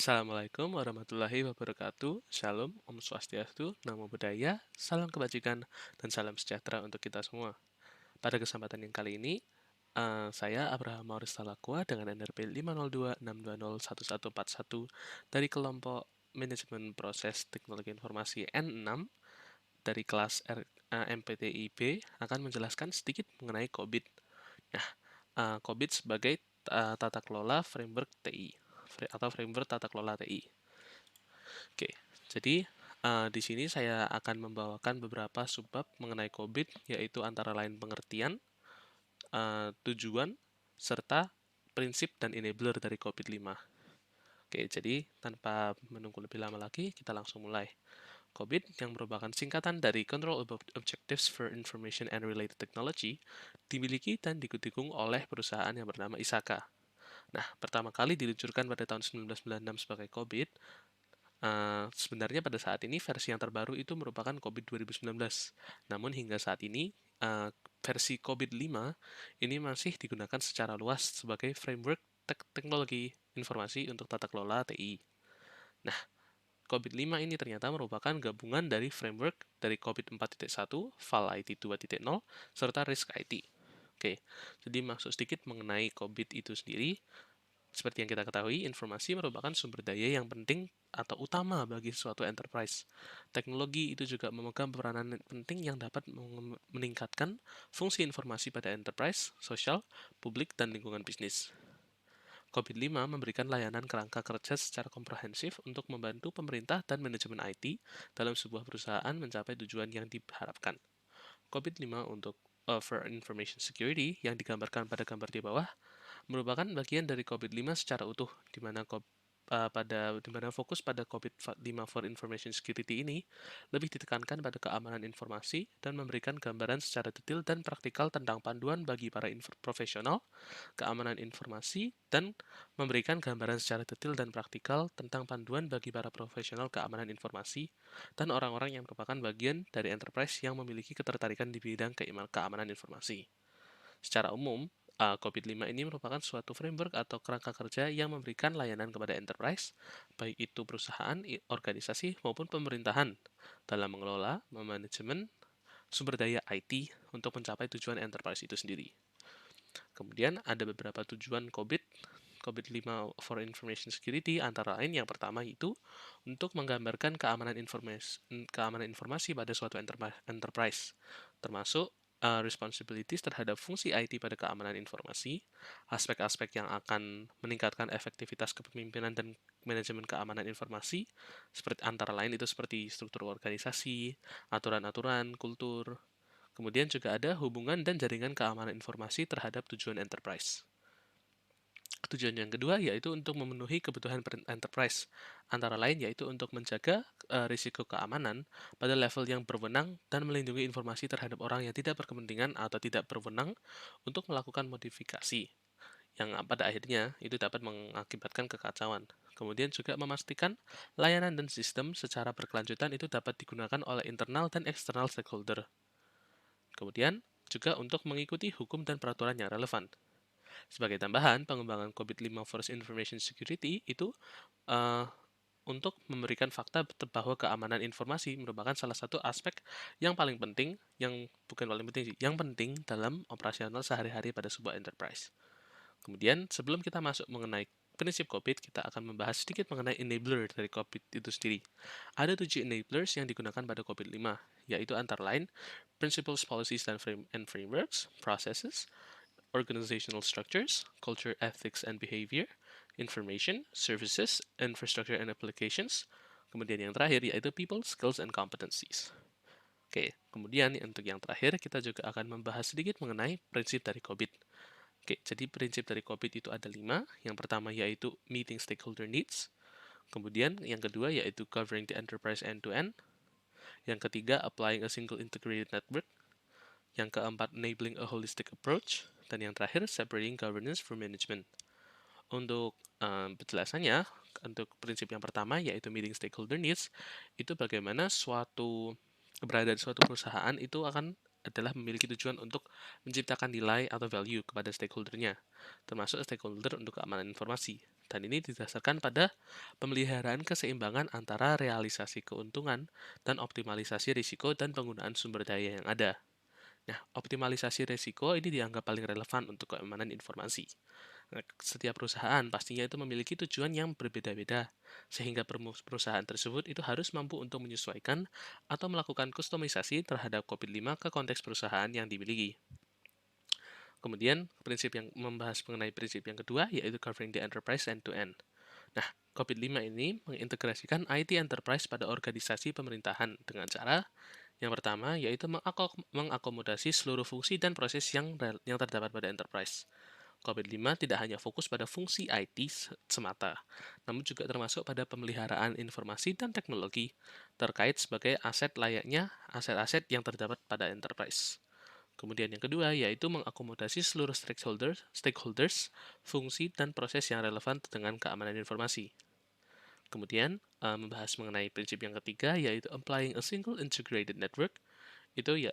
Assalamualaikum warahmatullahi wabarakatuh. Shalom, Om Swastiastu, Namo Buddhaya, salam kebajikan, dan salam sejahtera untuk kita semua. Pada kesempatan yang kali ini, saya Abraham Maurus Talakwa dengan NRP 50262011141 dari kelompok Manajemen Proses Teknologi Informasi N6 dari kelas MPTIB akan menjelaskan sedikit mengenai COBIT. Nah, COBIT sebagai tata kelola framework TI atau framework tata kelola TI. Oke, jadi di sini saya akan membawakan beberapa subbab mengenai COBIT, yaitu antara lain pengertian, tujuan, serta prinsip dan enabler dari COBIT 5. Oke, jadi tanpa menunggu lebih lama lagi, kita langsung mulai. COBIT yang merupakan singkatan dari Control Objectives for Information and Related Technology dimiliki dan didukung oleh perusahaan yang bernama ISAKA. Nah, pertama kali diluncurkan pada tahun 1996 sebagai COBIT. Sebenarnya pada saat ini versi yang terbaru itu merupakan COBIT 2019. Namun hingga saat ini versi COBIT 5 ini masih digunakan secara luas sebagai framework teknologi informasi untuk tata kelola TI. Nah, COBIT 5 ini ternyata merupakan gabungan dari framework dari COBIT 4.1, FAL IT 2.0, serta RISC IT. Oke, jadi maksud sedikit mengenai COBIT itu sendiri. Seperti yang kita ketahui, informasi merupakan sumber daya yang penting atau utama bagi suatu enterprise. Teknologi itu juga memegang peranan penting yang dapat meningkatkan fungsi informasi pada enterprise, sosial, publik, dan lingkungan bisnis. COBIT 5 memberikan layanan kerangka kerja secara komprehensif untuk membantu pemerintah dan manajemen IT dalam sebuah perusahaan mencapai tujuan yang diharapkan. COBIT 5 untuk for Information Security yang digambarkan pada gambar di bawah merupakan bagian dari COBIT 5 secara utuh, di mana fokus pada COBIT 5 for Information Security ini lebih ditekankan pada keamanan informasi dan memberikan gambaran secara detail dan praktikal tentang panduan bagi para profesional keamanan informasi dan memberikan gambaran secara detail dan praktikal tentang panduan bagi para profesional keamanan informasi dan orang-orang yang merupakan bagian dari enterprise yang memiliki ketertarikan di bidang keamanan informasi. Secara umum, COBIT 5 ini merupakan suatu framework atau kerangka kerja yang memberikan layanan kepada enterprise, baik itu perusahaan, organisasi, maupun pemerintahan, dalam mengelola, memanajemen, sumber daya IT untuk mencapai tujuan enterprise itu sendiri. Kemudian ada beberapa tujuan COBIT 5 for Information Security, antara lain yang pertama itu untuk menggambarkan keamanan informasi pada suatu enterprise, termasuk responsibilities terhadap fungsi IT pada keamanan informasi, aspek-aspek yang akan meningkatkan efektivitas kepemimpinan dan manajemen keamanan informasi, seperti antara lain itu seperti struktur organisasi, aturan-aturan, kultur. Kemudian juga ada hubungan dan jaringan keamanan informasi terhadap tujuan enterprise. Tujuan yang kedua yaitu untuk memenuhi kebutuhan enterprise, antara lain yaitu untuk menjaga risiko keamanan pada level yang berwenang dan melindungi informasi terhadap orang yang tidak berkepentingan atau tidak berwenang untuk melakukan modifikasi, yang pada akhirnya itu dapat mengakibatkan kekacauan. Kemudian juga memastikan layanan dan sistem secara berkelanjutan itu dapat digunakan oleh internal dan eksternal stakeholder. Kemudian juga untuk mengikuti hukum dan peraturan yang relevan. Sebagai tambahan, pengembangan COBIT 5 for Information Security itu uh, untuk memberikan fakta bahwa keamanan informasi merupakan salah satu aspek yang paling penting, yang bukan paling penting sih, yang penting dalam operasional sehari-hari pada sebuah enterprise. Kemudian, sebelum kita masuk mengenai prinsip COBIT, kita akan membahas sedikit mengenai enabler dari COBIT itu sendiri. Ada 7 enablers yang digunakan pada COBIT 5, yaitu antara lain principles, policies, and frameworks, processes, organizational structures, culture, ethics, and behavior, information, services, infrastructure, and applications. Kemudian yang terakhir yaitu people, skills, and competencies. Oke, kemudian untuk yang terakhir kita juga akan membahas sedikit mengenai prinsip dari COBIT. Oke, jadi prinsip dari COBIT itu ada 5. Yang pertama yaitu meeting stakeholder needs. Kemudian yang kedua yaitu covering the enterprise end-to-end. Yang ketiga, applying a single integrated network. Yang keempat, enabling a holistic approach. Dan yang terakhir, separating governance from management. Untuk penjelasannya, untuk prinsip yang pertama yaitu meeting stakeholder needs, itu bagaimana keberadaan suatu perusahaan itu adalah memiliki tujuan untuk menciptakan nilai atau value kepada stakeholdernya, termasuk stakeholder untuk keamanan informasi. dan ini didasarkan pada pemeliharaan keseimbangan antara realisasi keuntungan dan optimalisasi risiko dan penggunaan sumber daya yang ada. Nah, optimalisasi risiko ini dianggap paling relevan untuk keamanan informasi. Nah, setiap perusahaan pastinya itu memiliki tujuan yang berbeda-beda, sehingga perusahaan tersebut itu harus mampu untuk menyesuaikan atau melakukan kustomisasi terhadap COVID-5 ke konteks perusahaan yang dimiliki. Kemudian, prinsip yang membahas mengenai prinsip yang kedua, yaitu covering the enterprise end-to-end. Nah, COVID-5 ini mengintegrasikan IT enterprise pada organisasi pemerintahan dengan cara yang pertama yaitu mengakomodasi seluruh fungsi dan proses yang terdapat pada enterprise. COVID-5 tidak hanya fokus pada fungsi IT semata, namun juga termasuk pada pemeliharaan informasi dan teknologi terkait sebagai aset layaknya aset-aset yang terdapat pada enterprise. Kemudian yang kedua yaitu mengakomodasi seluruh stakeholders, fungsi dan proses yang relevan dengan keamanan informasi. Kemudian membahas mengenai prinsip yang ketiga yaitu applying a single integrated network. Itu ya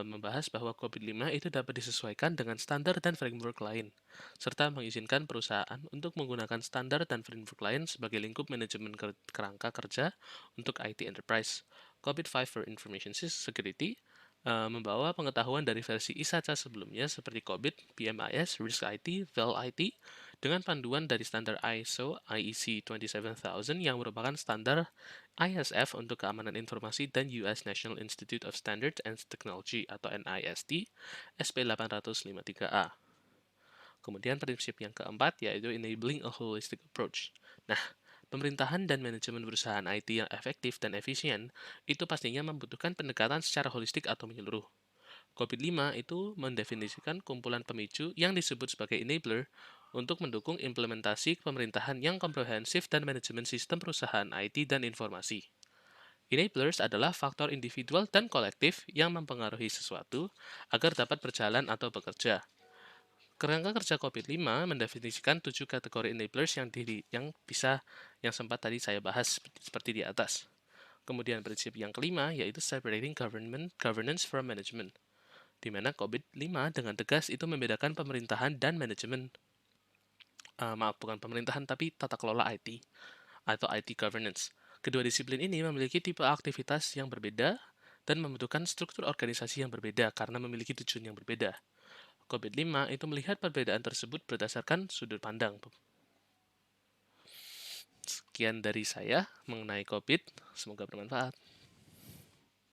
membahas bahwa COVID-5 itu dapat disesuaikan dengan standar dan framework lain, serta mengizinkan perusahaan untuk menggunakan standar dan framework lain sebagai lingkup manajemen kerangka kerja untuk IT enterprise. COVID-5 for Information Security membawa pengetahuan dari versi ISACA sebelumnya seperti COVID, PMIS, Risk IT, Vel IT, dengan panduan dari standar ISO IEC 27000 yang merupakan standar ISF untuk keamanan informasi dan US National Institute of Standards and Technology atau NIST SP853A. Kemudian prinsip yang keempat yaitu enabling a holistic approach. Nah, pemerintahan dan manajemen perusahaan IT yang efektif dan efisien itu pastinya membutuhkan pendekatan secara holistik atau menyeluruh. COVID-5 itu mendefinisikan kumpulan pemicu yang disebut sebagai enabler untuk mendukung implementasi pemerintahan yang komprehensif dan manajemen sistem perusahaan IT dan informasi. Enablers adalah faktor individual dan kolektif yang mempengaruhi sesuatu agar dapat berjalan atau bekerja. Kerangka kerja COVID-5 mendefinisikan 7 kategori enablers yang sempat tadi saya bahas seperti di atas. Kemudian prinsip yang kelima yaitu separating governance from management, di mana COVID-5 dengan tegas itu membedakan pemerintahan dan manajemen. Bukan pemerintahan tapi tata kelola IT atau IT governance. Kedua disiplin ini memiliki tipe aktivitas yang berbeda dan membutuhkan struktur organisasi yang berbeda karena memiliki tujuan yang berbeda. COVID-5 itu melihat perbedaan tersebut berdasarkan sudut pandang. Sekian dari saya mengenai COVID, semoga bermanfaat.